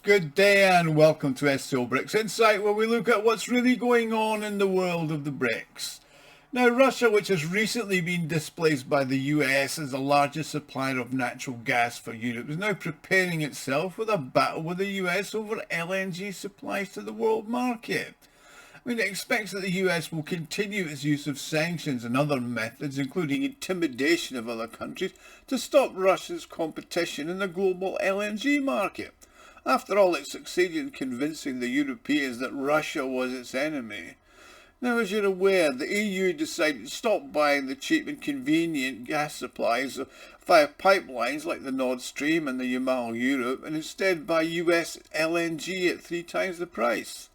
Good day and welcome to SCO BRICS Insight, where we look at what's really going on in the world of the BRICS. Now, Russia, which has recently been displaced by the US as the largest supplier of natural gas for Europe, is now preparing itself with a battle with the US over LNG supplies to the world market. It expects that the US will continue its use of sanctions and other methods, including intimidation of other countries, to stop Russia's competition in the global LNG market. After all, it succeeded in convincing the Europeans that Russia was its enemy. Now, as you're aware, the EU decided to stop buying the cheap and convenient gas supplies via pipelines like the Nord Stream and the Yamal Europe, and instead buy US LNG at 3 times the price.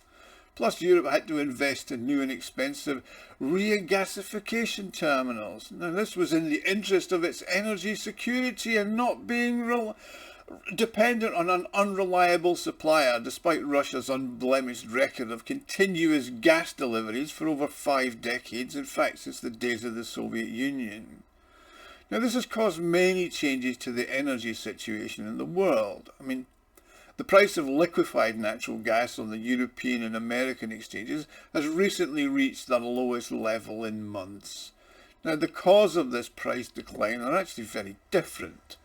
Plus, Europe had to invest in new and expensive regasification terminals. Now, this was in the interest of its energy security and not being dependent on an unreliable supplier, despite Russia's unblemished record of continuous gas deliveries for over 5 decades, in fact since the days of the Soviet Union. Now, this has caused many changes to the energy situation in the world. The price of liquefied natural gas on the European and American exchanges has recently reached the lowest level in months. Now, the cause of this price decline are actually very different.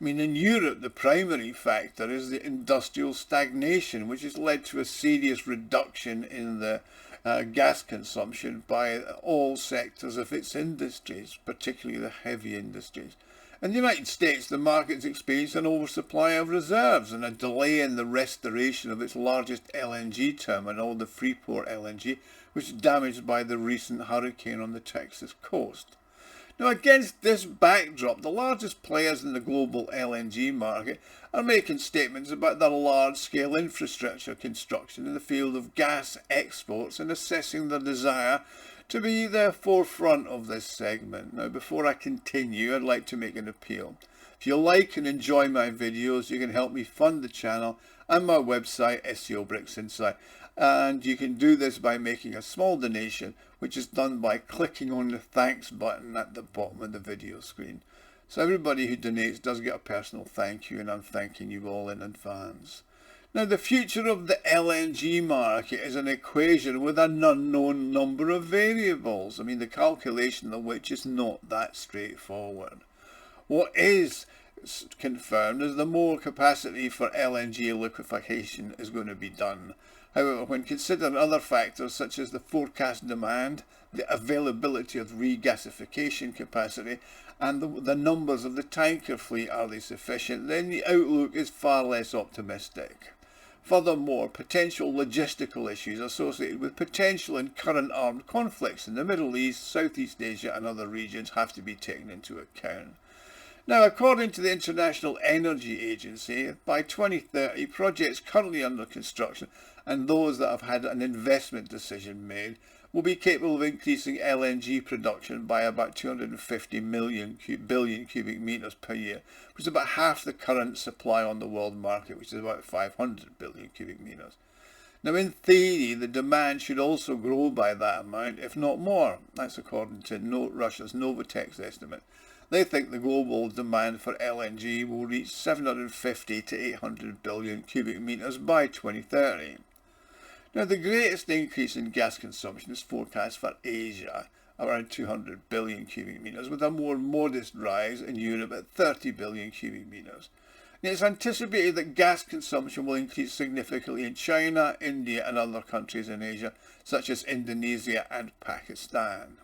In Europe, the primary factor is the industrial stagnation, which has led to a serious reduction in the gas consumption by all sectors of its industries, particularly the heavy industries. In the United States, the market's experienced an oversupply of reserves and a delay in the restoration of its largest LNG terminal, the Freeport LNG, which was damaged by the recent hurricane on the Texas coast. Now, against this backdrop, the largest players in the global LNG market are making statements about their large-scale infrastructure construction in the field of gas exports and assessing their desire to be the forefront of this segment. Now, before I continue, I'd like to make an appeal. If you like and enjoy my videos, you can help me fund the channel and my website, SCO BRICS Insight. And you can do this by making a small donation, which is done by clicking on the thanks button at the bottom of the video screen. So everybody who donates does get a personal thank you, and I'm thanking you all in advance. Now, the future of the LNG market is an equation with an unknown number of variables. The calculation of which is not that straightforward. What is confirmed is that more capacity for LNG liquefaction is going to be done. However, when considering other factors such as the forecast demand, the availability of regasification capacity, and the numbers of the tanker fleet, are they sufficient, then the outlook is far less optimistic. Furthermore, potential logistical issues associated with potential and current armed conflicts in the Middle East, Southeast Asia and other regions have to be taken into account. Now, according to the International Energy Agency, by 2030, projects currently under construction and those that have had an investment decision made will be capable of increasing LNG production by about 250 billion cubic meters per year, which is about half the current supply on the world market, which is about 500 billion cubic meters. Now, in theory, the demand should also grow by that amount, if not more. That's according to Russia's Novatek's estimate. They think the global demand for LNG will reach 750 to 800 billion cubic meters by 2030. Now, the greatest increase in gas consumption is forecast for Asia, around 200 billion cubic meters, with a more modest rise in Europe at 30 billion cubic meters. Now, it's anticipated that gas consumption will increase significantly in China, India and other countries in Asia, such as Indonesia and Pakistan.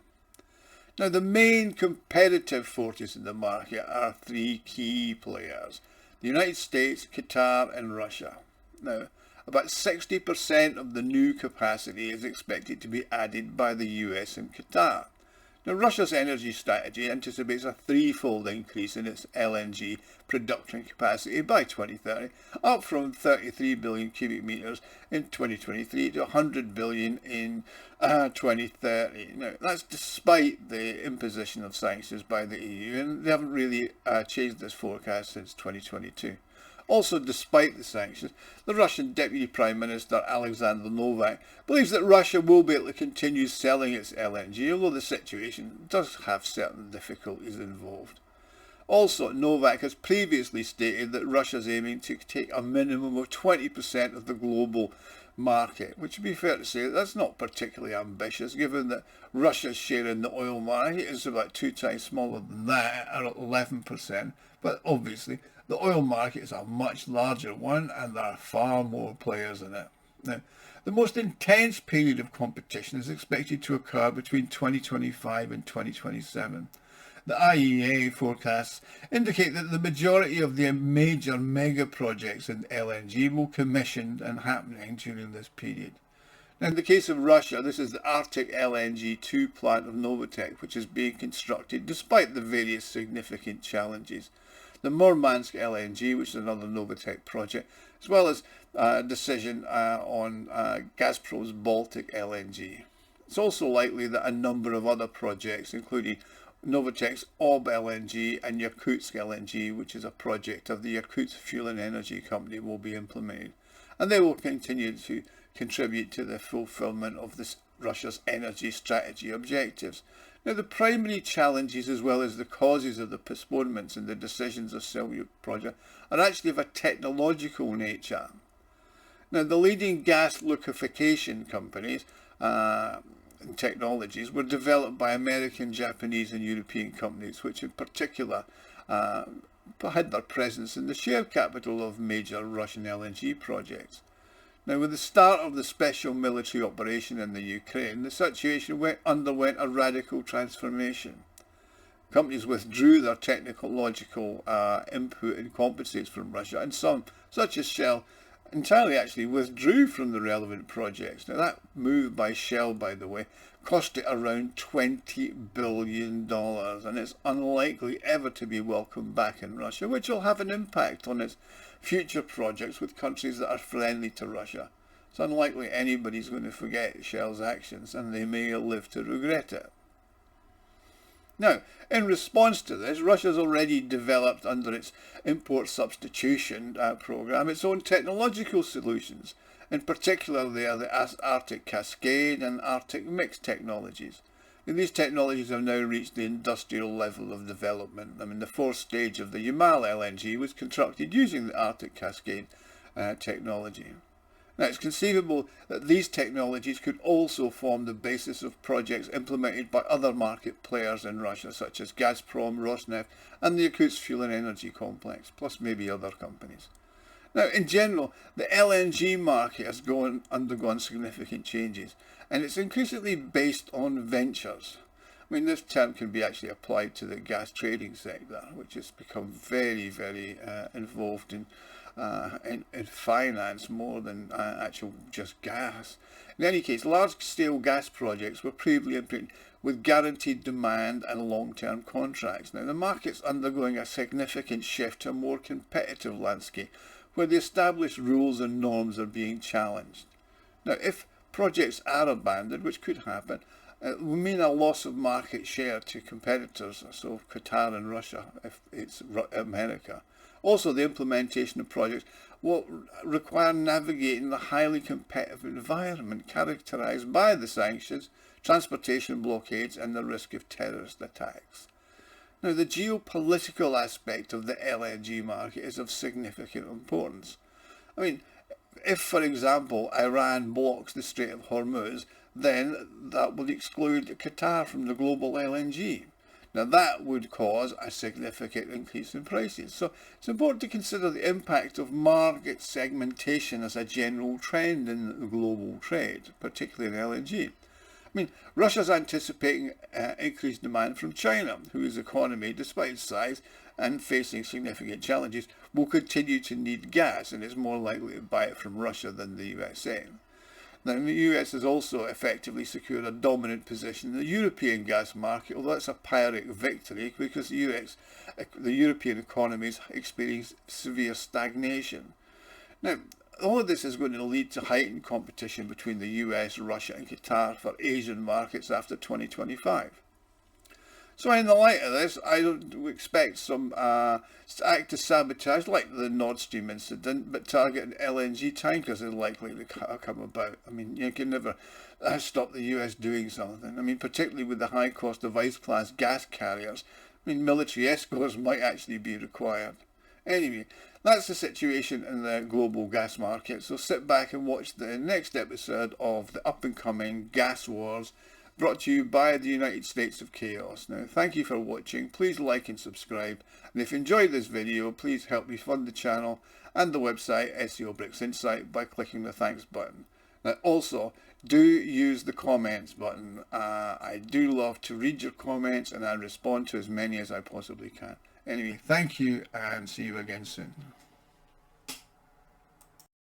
Now, the main competitive forces in the market are 3 key players: the United States, Qatar and Russia. Now, about 60% of the new capacity is expected to be added by the US and Qatar. Now, Russia's energy strategy anticipates a 3-fold increase in its LNG production capacity by 2030, up from 33 billion cubic meters in 2023 to 100 billion in 2030. Now, that's despite the imposition of sanctions by the EU, and they haven't really changed this forecast since 2022. Also, despite the sanctions, the Russian Deputy Prime Minister Alexander Novak believes that Russia will be able to continue selling its LNG, although the situation does have certain difficulties involved. Also, Novak has previously stated that Russia is aiming to take a minimum of 20% of the global market, which would be fair to say that's not particularly ambitious, given that Russia's share in the oil market is about 2 times smaller than that, at 11%. But obviously, the oil market is a much larger one, and there are far more players in it. Now, the most intense period of competition is expected to occur between 2025 and 2027. The IEA forecasts indicate that the majority of the major mega projects in LNG will be commissioned and happening during this period. Now, in the case of Russia, this is the Arctic LNG 2 plant of Novatek, which is being constructed despite the various significant challenges. The Murmansk LNG, which is another Novatek project, as well as a decision on Gazprom's Baltic LNG. It's also likely that a number of other projects, including Novatek's OB LNG and Yakutsk LNG, which is a project of the Yakutsk Fuel and Energy Company, will be implemented. And they will continue to contribute to the fulfillment of Russia's energy strategy objectives. Now, the primary challenges, as well as the causes of the postponements in the decisions of Soviet project, are actually of a technological nature. Now, the leading gas liquefaction companies and technologies were developed by American, Japanese and European companies, which in particular had their presence in the share capital of major Russian LNG projects. Now, with the start of the special military operation in the Ukraine, the situation underwent a radical transformation. Companies withdrew their technological input and competencies from Russia, and some, such as Shell, entirely actually withdrew from the relevant projects. Now, that move by Shell, by the way, cost it around $20 billion, and it's unlikely ever to be welcomed back in Russia, which will have an impact on its future projects with countries that are friendly to Russia. It's unlikely anybody's going to forget Shell's actions, and they may live to regret it. Now, in response to this, Russia's already developed under its import substitution program its own technological solutions. In particular, they are the Arctic Cascade and Arctic Mix technologies. And these technologies have now reached the industrial level of development. I mean, the fourth stage of the Yamal LNG was constructed using the Arctic Cascade technology. Now, it's conceivable that these technologies could also form the basis of projects implemented by other market players in Russia, such as Gazprom, Rosneft, and the Yakutsk Fuel and Energy Complex, plus maybe other companies. Now, in general, the LNG market has undergone significant changes, and it's increasingly based on ventures. I mean, this term can be actually applied to the gas trading sector, which has become very, very involved in finance more than actual just gas. In any case, large-scale gas projects were previously implemented with guaranteed demand and long-term contracts. Now, the market's undergoing a significant shift to a more competitive landscape, where the established rules and norms are being challenged. Now, if projects are abandoned, which could happen, it will mean a loss of market share to competitors, so Qatar and Russia, if it's America. Also, the implementation of projects will require navigating the highly competitive environment characterised by the sanctions, transportation blockades and the risk of terrorist attacks. Now, the geopolitical aspect of the LNG market is of significant importance. I mean, if, for example, Iran blocks the Strait of Hormuz, then that would exclude Qatar from the global LNG. Now, that would cause a significant increase in prices. So it's important to consider the impact of market segmentation as a general trend in the global trade, particularly in LNG. I mean, Russia's anticipating increased demand from China, whose economy, despite its size and facing significant challenges, will continue to need gas and is more likely to buy it from Russia than the USA. Now, the US has also effectively secured a dominant position in the European gas market, although that's a Pyrrhic victory because the European economies experience severe stagnation. Now, all of this is going to lead to heightened competition between the US, Russia and Qatar for Asian markets after 2025. So in the light of this, I don't expect some act of sabotage like the Nord Stream incident, but targeting LNG tankers is likely to come about. I mean, you can never stop the US doing something. I mean, particularly with the high cost of ice-class gas carriers, I mean, military escorts might actually be required. Anyway, that's the situation in the global gas market, so sit back and watch the next episode of the up-and-coming gas wars, brought to you by the United States of Chaos. Now, thank you for watching. Please like and subscribe, and if you enjoyed this video, please help me fund the channel and the website SCO BRICS Insight by clicking the thanks button. Now, also, do use the comments button. I do love to read your comments, and I respond to as many as I possibly can. Anyway, thank you, and see you again soon.